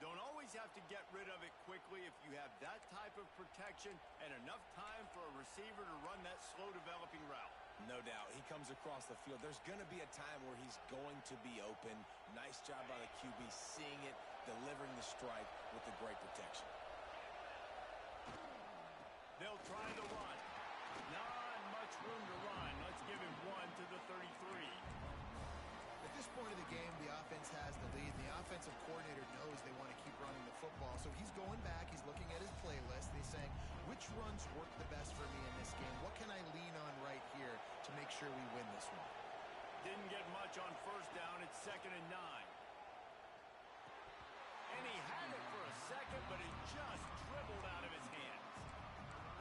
Don't always have to get rid of it quickly if you have that type of protection and enough time for a receiver to run that slow-developing route. No doubt. He comes across the field. There's going to be a time where he's going to be open. Nice job by the QB seeing it, delivering the strike with the great protection. They'll try the run. Not much room to run. Let's give him one to the 33. At this point of the game, the offense has the lead. The offensive coordinator knows they want to keep running the football. So he's going back. He's looking at his playlist. And he's saying, which runs work the best for me in this game? What can I lean on right here to make sure we win this one? Didn't get much on first down. It's 2nd and 9. And he had it for a second, but it just dribbled out of his hands.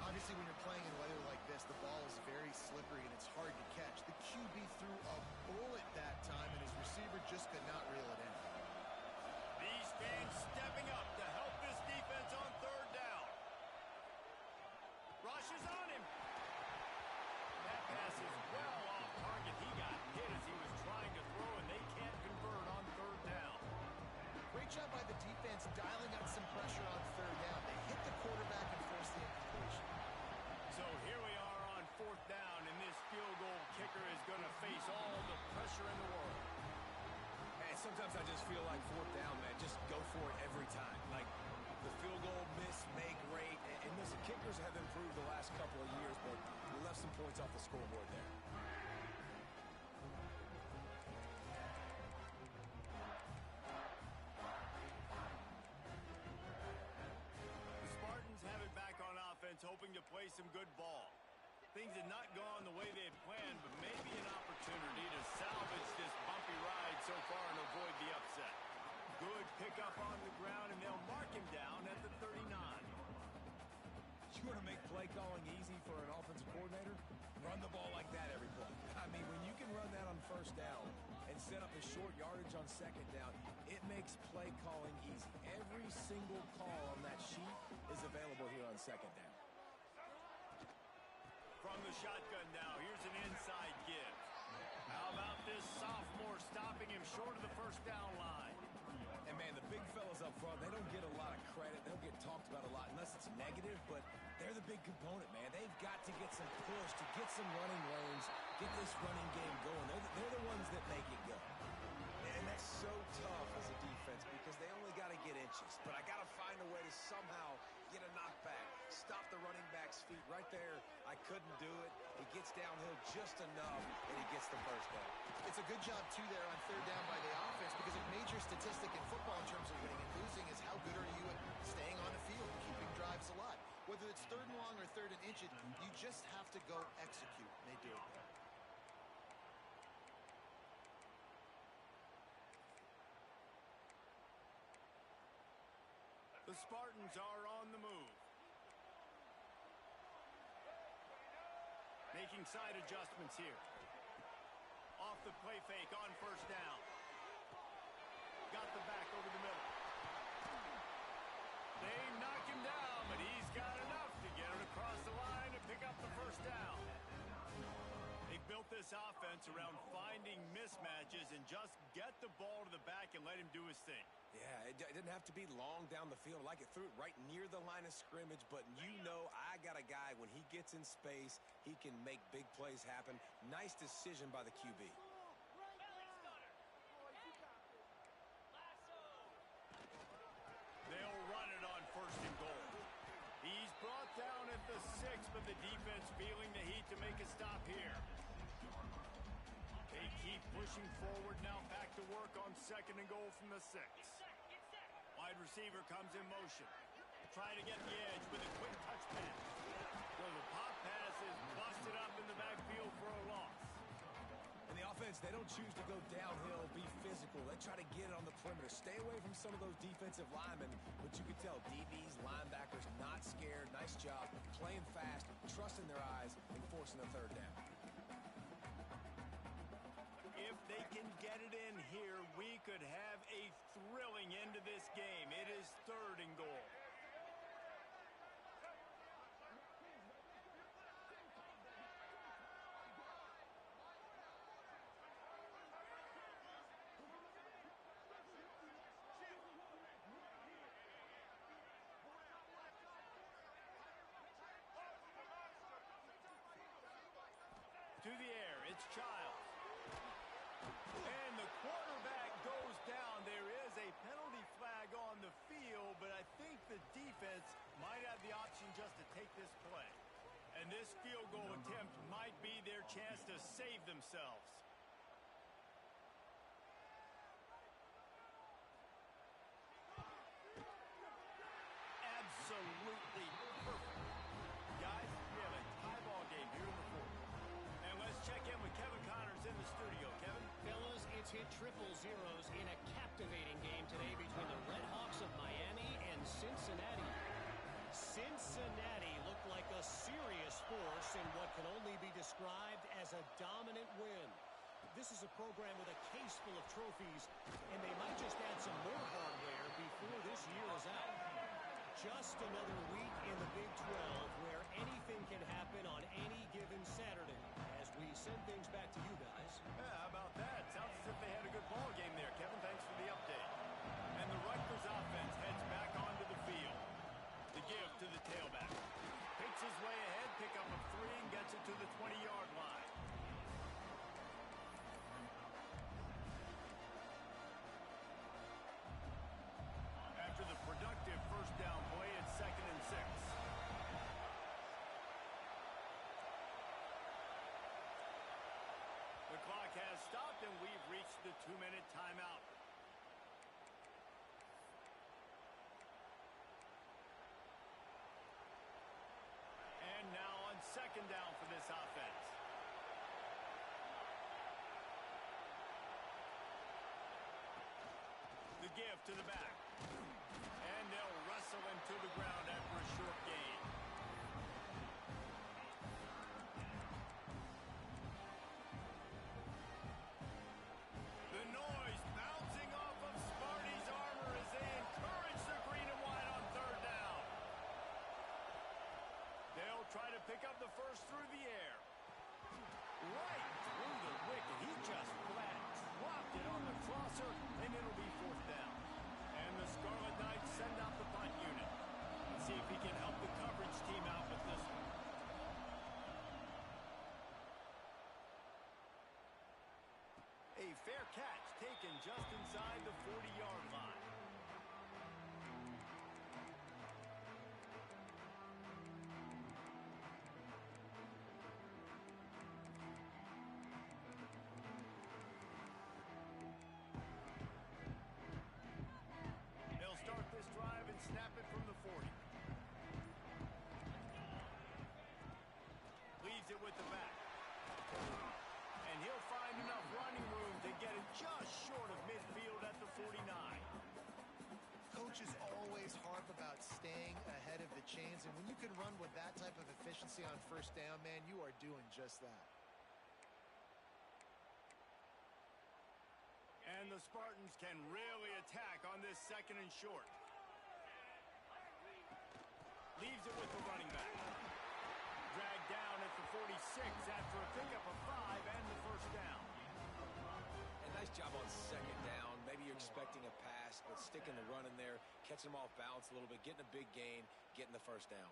Obviously, when you're playing in weather like this, the ball is very slippery and it's hard to catch. The QB threw a bullet that time, and his receiver just could not reel it in. These fans stepping up to help this defense on third down. Rushes on him. That pass is well off target. He got hit as he was trying to throw, and they can't convert on third down. Great job by the defense dialing up some pressure on third down. They hit the quarterback and forced the incompletion. So here we are on fourth down, and this field goal kicker is going to face all the pressure in the world. Man, sometimes I just feel like fourth down, man. Just go for it every time. Like the field goal miss, make rate. And listen, kickers have improved the last couple of years, but we left some points off the scoreboard there. Have it back on offense, hoping to play some good ball. Things had not gone the way they had planned, but maybe an opportunity to salvage this bumpy ride so far and avoid the upset. Good pickup on the ground, and they'll mark him down at the 39. You want to make play calling easy for an offensive coordinator? Run the ball like that every play. I mean, when you can run that on first down and set up a short yardage on second down, it makes play calling easy. Every single call on that sheet is available here on second down. From the shotgun now, here's an inside give. How about this sophomore stopping him short of the first down line? And, man, the big fellas up front, they don't get a lot of credit. They don't get talked about a lot unless it's negative, but they're the big component, man. They've got to get some push, to get some running lanes, get this running game going. They're the ones that make it go. And that's so tough as a defense because they only got to get inches. But I got to find a way to somehow get a knockback, stop the running back's feet right there. I couldn't do it. He gets downhill just enough, and he gets the first down. It's a good job, too, there on third down by the offense because a major statistic in football in terms of winning and losing is how good are you at staying on the field, keeping drives alive. Whether it's third and long or third and inches, you just have to go execute, and they do it there. The Spartans are on the move. Making side adjustments here. Off the play fake on first down. Got the back over the middle. They knock him down, but he's got enough to get it across the line and pick up the first down. They built this offense around finding mismatches and just get the ball to the back and let him do his thing. Yeah, it didn't have to be long down the field. Like it threw it right near the line of scrimmage, but you know I got a guy, when he gets in space, he can make big plays happen. Nice decision by the QB. They'll run it on 1st and goal. He's brought down at the 6, but the defense feeling the heat to make a stop here. They keep pushing forward, now back to work on 2nd and goal from the 6. Wide receiver comes in motion. Trying to get the edge with a quick touch pass. So the pop pass is busted up in the backfield for a loss. And the offense, they don't choose to go downhill, be physical. They try to get it on the perimeter. Stay away from some of those defensive linemen, but you can tell DBs, linebackers, not scared. Nice job playing fast, trusting their eyes, and forcing a 3rd down. If they can get it in here, we could have a thrilling end to this game. It is 3rd and goal. To the air, it's Childs. And the quarterback goes down. There is a penalty flag on the field, but I think the defense might have the option just to take this play. And this field goal attempt might be their chance to save themselves. Absolutely perfect. Guys, we have a tie ball game here in the 4th. And let's check in with Kevin Connors in the studio. Kevin? Fellas, it's hit 000s in a captivating game today between the Red Hawks of Miami and Cincinnati. Cincinnati looked like a serious force in what can only be described as a dominant win. This is a program with a case full of trophies, and they might just add some more hardware before this year is out. Just another week in the Big 12 where anything can happen on any given Saturday. As we send things back to you guys. Yeah, how about that? Sounds as if they had a good ball game there, Kevin. Thanks for the update. And the Rutgers offense heads back onto the field. The give to the tailback. Picks his way ahead, pick up a 3, and gets it to the 20-yard line. After the productive 1st down play, it's 2nd and 6. The clock has stopped, and we've reached the 2-minute timeout. And now on 2nd down for this offense. The give to the back. And they'll wrestle him to the ground after a short gain. The noise bouncing off of Sparty's armor as they encourage the green and white on 3rd down. They'll try to pick up the first through the air. Right through the wicket. He just flat dropped it on the crosser, and it'll be 4th down. And the Scarlet Knights send out the punt unit. Let's see if he can help the coverage team out with this one. A fair catch taken just inside the 40-yard line. They'll start this drive and snap it from the 40. Leaves it with the back. And he'll find enough running room to get it just short of midfield at the 49. Coaches always harp about staying ahead of the chains, and when you can run with that type of efficiency on 1st down, man, you are doing just that. And the Spartans can really attack on this 2nd and short. Leaves it with the running back. Dragged down at the 46 after a pickup of 5 and the 1st down. And nice job on 2nd down. Maybe you're expecting a pass, but sticking attacking the run in there, catching them off balance a little bit, getting a big gain, getting the first down.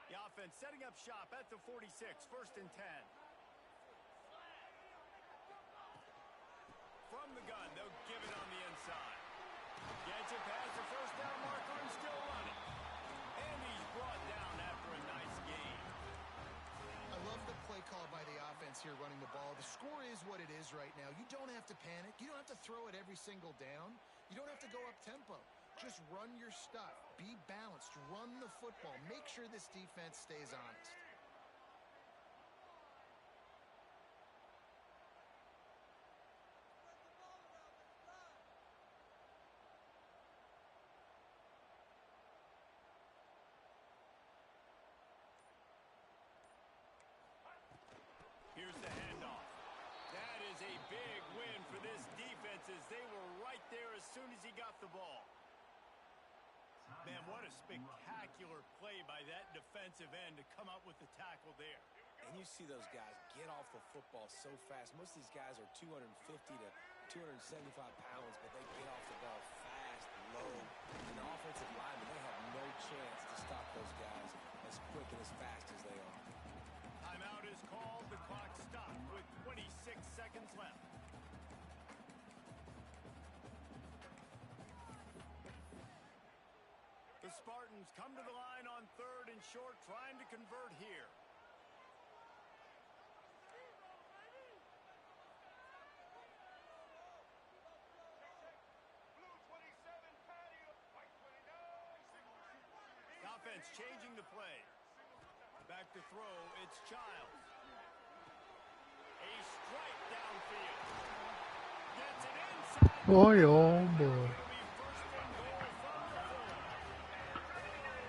The offense setting up shop at the 46, 1st and 10. From the gun, they'll give it on the inside. Gets it past the first down marker and still running. And he's brought down after a nice gain. I love the play call by the offense here running the ball. The score is what it is right now. You don't have to panic. You don't have to throw it every single down. You don't have to go up tempo. Just run your stuff. Be balanced. Run the football. Make sure this defense stays honest. Here's the handoff. That is a big win for this defense as they were right there as soon as he got the ball. Man, what a spectacular play by that defensive end to come up with the tackle there. And you see those guys get off the football so fast. Most of these guys are 250 to 275 pounds, but they get off the ball fast, low. And the offensive linemen, they have no chance to stop those guys as quick and as fast as they are. Timeout is called. The clock stopped with 26 seconds left. The Spartans come to the line on 3rd and short, trying to convert here. The offense changing the play. Back to throw, it's Childs. A strike downfield. Gets it inside. Boy, oh boy. It'll be 1st and goal from the 4.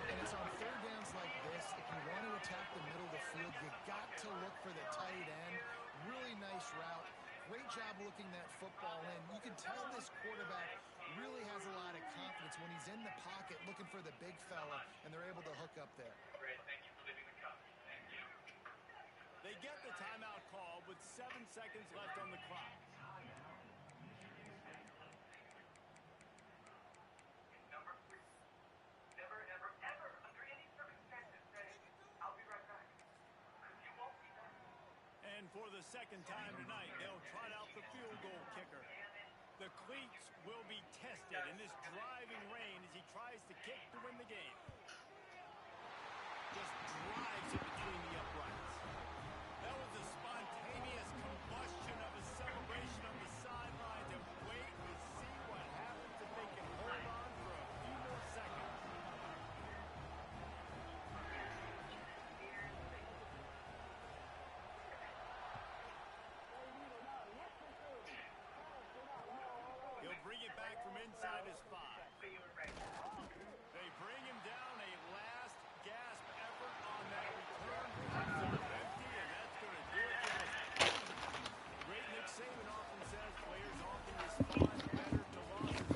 And it's on third downs like this. If you want to attack the middle of the field, you got to look for the tight end. Really nice route. Great job looking that football in. You can tell this quarterback really has a lot of confidence when he's in the pocket looking for the big fella, and they're able to hook up there. They get the timeout call with 7 seconds left on the clock. Never, ever, ever, under any circumstances, say, I'll be right back. Because you won't be back. And for the second time tonight, they'll trot out the field goal kicker. The cleats will be tested in this driving rain as he tries to kick to win the game. Just drives it between the uprights. That was a spontaneous combustion of a celebration on the sidelines, and wait to see what happens if they can hold on for a few more seconds. He'll bring it back from inside his 5. They bring him down, a last gasp effort on that return. Empty, and that's going to do it for this. Great Nick Saban often says players often respond better to losses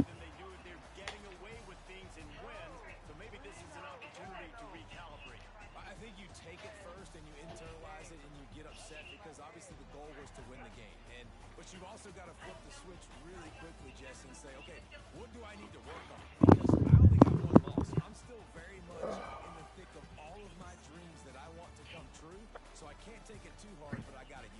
than they do if they're getting away with things and wins. So maybe this is an opportunity to recalibrate. I think you take it first and you internalize it and you get upset because obviously the goal was to win the game. But you've also got to flip the switch really quickly, Jesse, and say, okay, what do I need to work on? Because I only got one loss. I'm still very much in the thick of all of my dreams that I want to come true, so I can't take it too hard, but I got to use it.